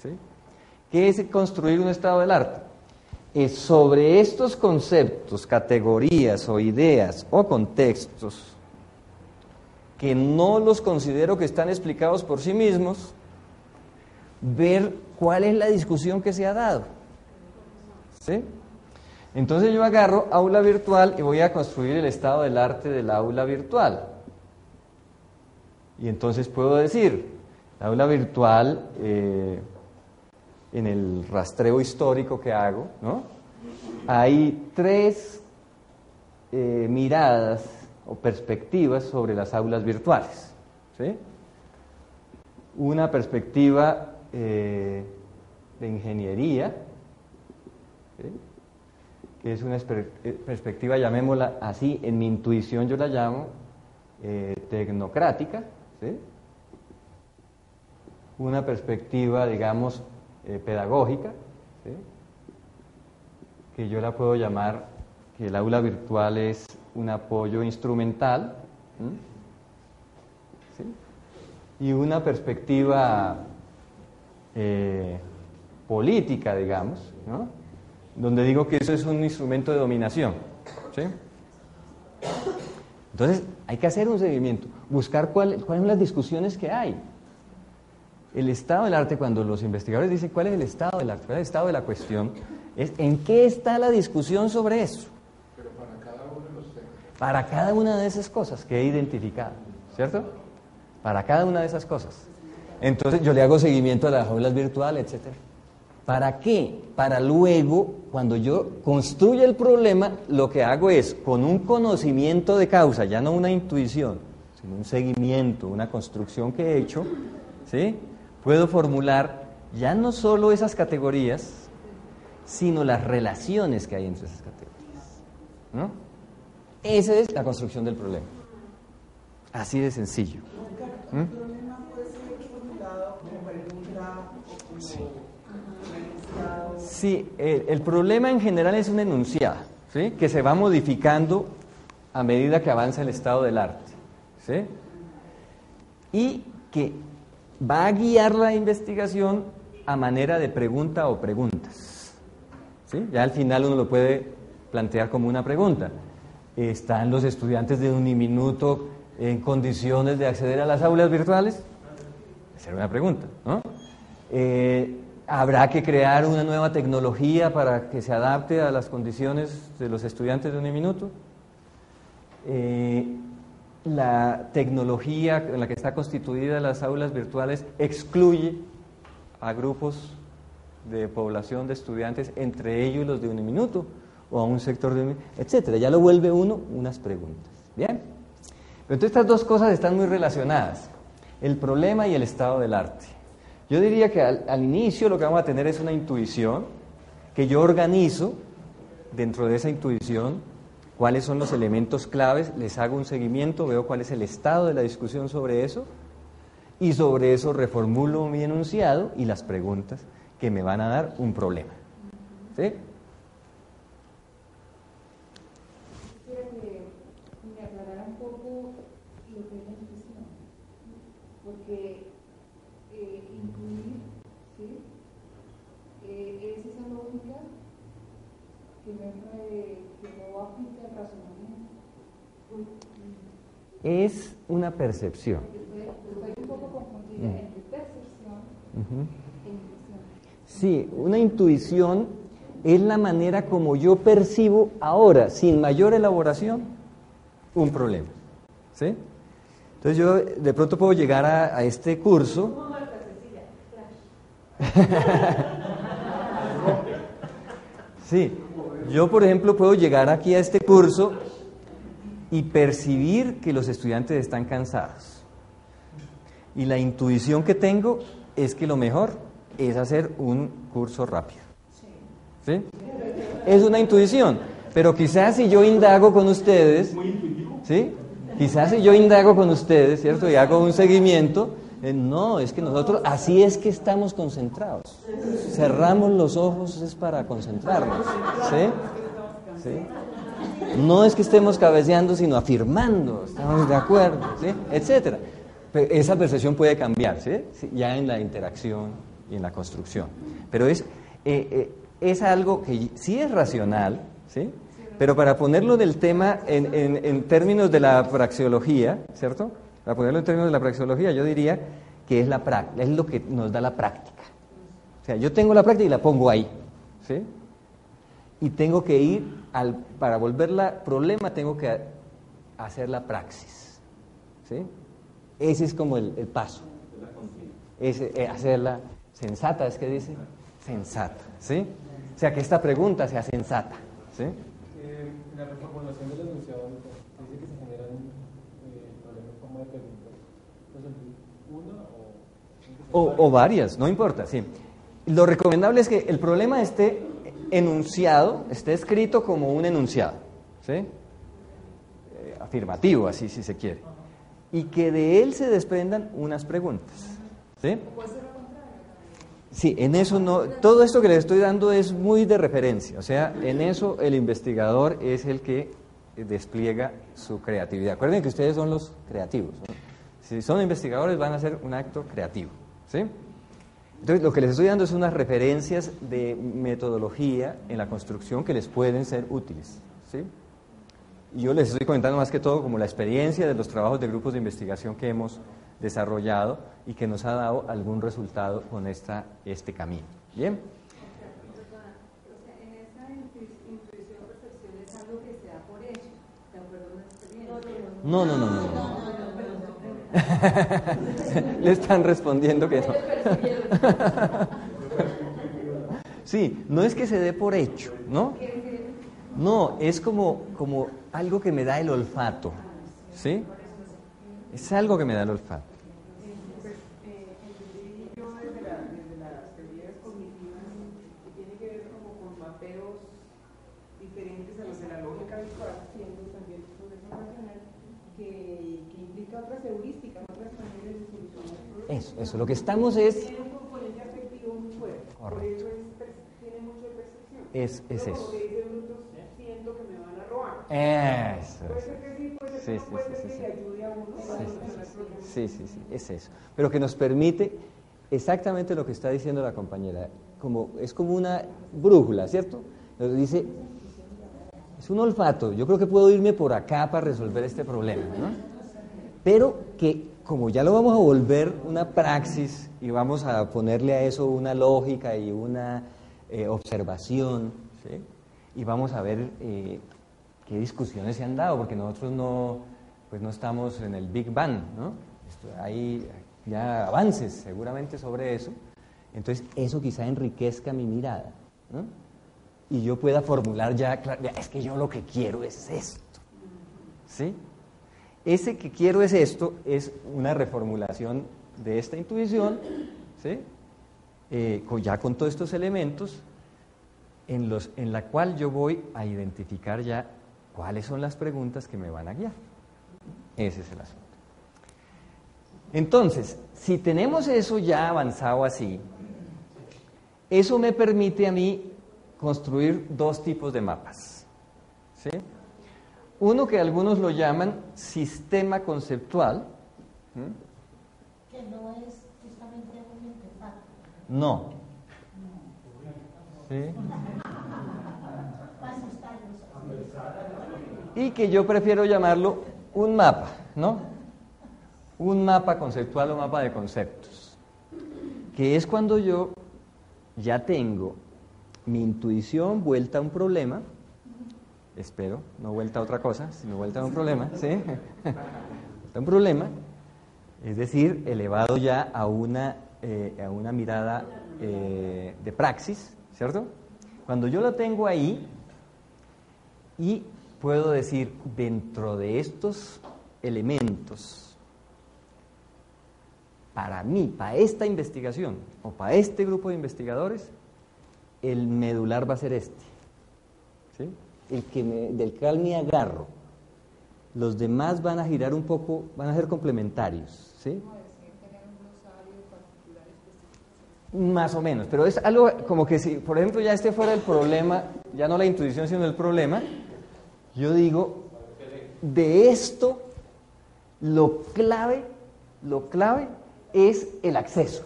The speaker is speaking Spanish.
¿sí? ¿Qué es construir un estado del arte? Es sobre estos conceptos, categorías o ideas o contextos que no los considero que están explicados por sí mismos, ver cuál es la discusión que se ha dado. ¿Sí? Entonces yo agarro aula virtual y voy a construir el estado del arte del aula virtual. Y entonces puedo decir, la aula virtual, en el rastreo histórico que hago, ¿no? Hay tres miradas o perspectivas sobre las aulas virtuales, ¿sí? Una perspectiva de ingeniería, ¿sí? Que es una perspectiva, llamémosla así, en mi intuición yo la llamo tecnocrática, ¿sí? Una perspectiva, digamos, pedagógica, ¿sí? Que yo la puedo llamar que el aula virtual es un apoyo instrumental, ¿sí? Y una perspectiva política, digamos, ¿no? Donde digo que eso es un instrumento de dominación, ¿sí? Entonces hay que hacer un seguimiento, buscar cuáles son las discusiones que hay. El estado del arte, cuando los investigadores dicen cuál es el estado del arte, cuál es el estado de la cuestión, es en qué está la discusión sobre eso. Pero para cada uno de los temas. Para cada una de esas cosas que he identificado, ¿cierto? Para cada una de esas cosas. Entonces yo le hago seguimiento a las aulas virtuales, etcétera. ¿Para qué? Para luego, cuando yo construya el problema, lo que hago es, con un conocimiento de causa, ya no una intuición, sino un seguimiento, una construcción que he hecho, ¿sí? Puedo formular ya no solo esas categorías, sino las relaciones que hay entre esas categorías, ¿no? Esa es la construcción del problema. Así de sencillo. El problema puede ser formulado como pregunta o como enunciado. Sí, el problema en general es un enunciado, ¿sí? Que se va modificando a medida que avanza el estado del arte, ¿sí? Y que va a guiar la investigación a manera de pregunta o preguntas, ¿sí? Ya al final uno lo puede plantear como una pregunta. ¿Están los estudiantes de Uniminuto en condiciones de acceder a las aulas virtuales? Esa era una pregunta, ¿no? ¿Habrá que crear una nueva tecnología para que se adapte a las condiciones de los estudiantes de Uniminuto? La tecnología en la que está constituida las aulas virtuales excluye a grupos de población de estudiantes, entre ellos los de Uniminuto, o a un sector de Uniminuto, etcétera. Ya lo vuelve uno unas preguntas. ¿Bien? Pero entonces estas dos cosas están muy relacionadas, el problema y el estado del arte. Yo diría que al inicio lo que vamos a tener es una intuición, que yo organizo dentro de esa intuición cuáles son los elementos claves, les hago un seguimiento, veo cuál es el estado de la discusión sobre eso, y sobre eso reformulo mi enunciado y las preguntas que me van a dar un problema. ¿Sí? Quisiera que me aclarara un poco lo que es la intuición, porque intuir, ¿sí? Es esa lógica que no aplica el razonamiento. Es una percepción. Estoy un poco confundida entre percepción e intuición. Sí, una intuición es la manera como yo percibo ahora, sin mayor elaboración, un problema. ¿Sí? Entonces yo de pronto puedo llegar a este curso. Sí, yo por ejemplo puedo llegar aquí a este curso y percibir que los estudiantes están cansados. Y la intuición que tengo es que lo mejor es hacer un curso rápido. ¿Sí? Es una intuición, pero quizás si yo indago con ustedes, ¿sí? Quizás si yo indago con ustedes, ¿cierto? Y hago un seguimiento, no, es que nosotros así es que estamos concentrados. Cerramos los ojos es para concentrarnos, ¿sí? ¿Sí? No es que estemos cabeceando, sino afirmando, estamos de acuerdo, ¿sí? Etcétera. Pero esa percepción puede cambiar, ¿sí? Ya en la interacción y en la construcción. Pero es algo que sí es racional, ¿sí? Pero para ponerlo del tema en términos de la praxeología, ¿cierto? Para ponerlo en términos de la praxeología, yo diría que es lo que nos da la práctica. O sea, yo tengo la práctica y la pongo ahí, ¿sí? Y tengo que ir, para volverla problema, tengo que hacer la praxis, ¿sí? Ese es como el paso. Hacerla sensata, ¿es que dice? Sensata, ¿sí? O sea, que esta pregunta sea sensata, ¿sí? La reformulación del enunciado dice que se generan problemas en forma de preguntas. Entonces, ¿una o varias, no importa, sí. Lo recomendable es que el problema esté enunciado, esté escrito como un enunciado, ¿sí? Afirmativo, así si se quiere. Y que de él se desprendan unas preguntas, ¿sí? Sí, en eso no, todo esto que les estoy dando es muy de referencia, o sea, en eso el investigador es el que despliega su creatividad. Acuérdense que ustedes son los creativos, ¿no? Si son investigadores van a hacer un acto creativo, ¿sí? Entonces, lo que les estoy dando es unas referencias de metodología en la construcción que les pueden ser útiles, ¿sí? Y yo les estoy comentando más que todo como la experiencia de los trabajos de grupos de investigación que hemos desarrollado y que nos ha dado algún resultado con este camino. ¿Bien? En esa intuición o percepción es algo que se da por hecho, de acuerdo a una experiencia. No. Le están respondiendo que no. Sí, no es que se dé por hecho, ¿no? No, es como algo que me da el olfato, ¿sí? Es algo que me da el olfato. Entendí yo desde las teorías cognitivas que tiene que ver como con mapeos diferentes a los de la lógica visual, siendo también un proceso racional que implica otras heurísticas, otras maneras de solucionar problemas. Eso, lo que estamos es... Tiene un componente afectivo muy fuerte, por eso tiene mucho de percepción. Es eso. Como que dice Brutus, siento que me van a robar. Eso. Puede ser que sí, puede ser que no, puede ser que le ayude a uno a solucionar problemas. Sí, es eso. Pero que nos permite exactamente lo que está diciendo la compañera. Es como una brújula, ¿cierto? Nos dice, es un olfato, yo creo que puedo irme por acá para resolver este problema, ¿no? Pero que como ya lo vamos a volver una praxis y vamos a ponerle a eso una lógica y una observación, ¿sí? Y vamos a ver qué discusiones se han dado, porque nosotros no estamos en el Big Bang, ¿no? Hay ya avances seguramente sobre eso, entonces eso quizá enriquezca mi mirada, ¿no? Y yo pueda formular ya, es que yo lo que quiero es esto, ¿sí? Ese que quiero es esto, es una reformulación de esta intuición, ¿sí? Ya con todos estos elementos, en la cual yo voy a identificar ya cuáles son las preguntas que me van a guiar. Ese es el asunto. Entonces, si tenemos eso ya avanzado así, eso me permite a mí construir dos tipos de mapas, ¿sí? Uno que algunos lo llaman sistema conceptual. Que no es justamente un interfaz. No. ¿Sí? Y que yo prefiero llamarlo un mapa, ¿no? Un mapa conceptual o mapa de conceptos, que es cuando yo ya tengo mi intuición vuelta a un problema, espero, no vuelta a otra cosa, sino vuelta a un problema, ¿sí? Vuelta a un problema, es decir, elevado ya a una mirada de praxis, ¿cierto? Cuando yo lo tengo ahí y puedo decir, dentro de estos elementos, para mí, para esta investigación o para este grupo de investigadores, el medular va a ser este, ¿sí? Del cual me agarro. Los demás van a girar un poco, van a ser complementarios, ¿sí? Más o menos, pero es algo como que si, por ejemplo, ya este fuera el problema, ya no la intuición, sino el problema, yo digo, de esto, lo clave es el acceso.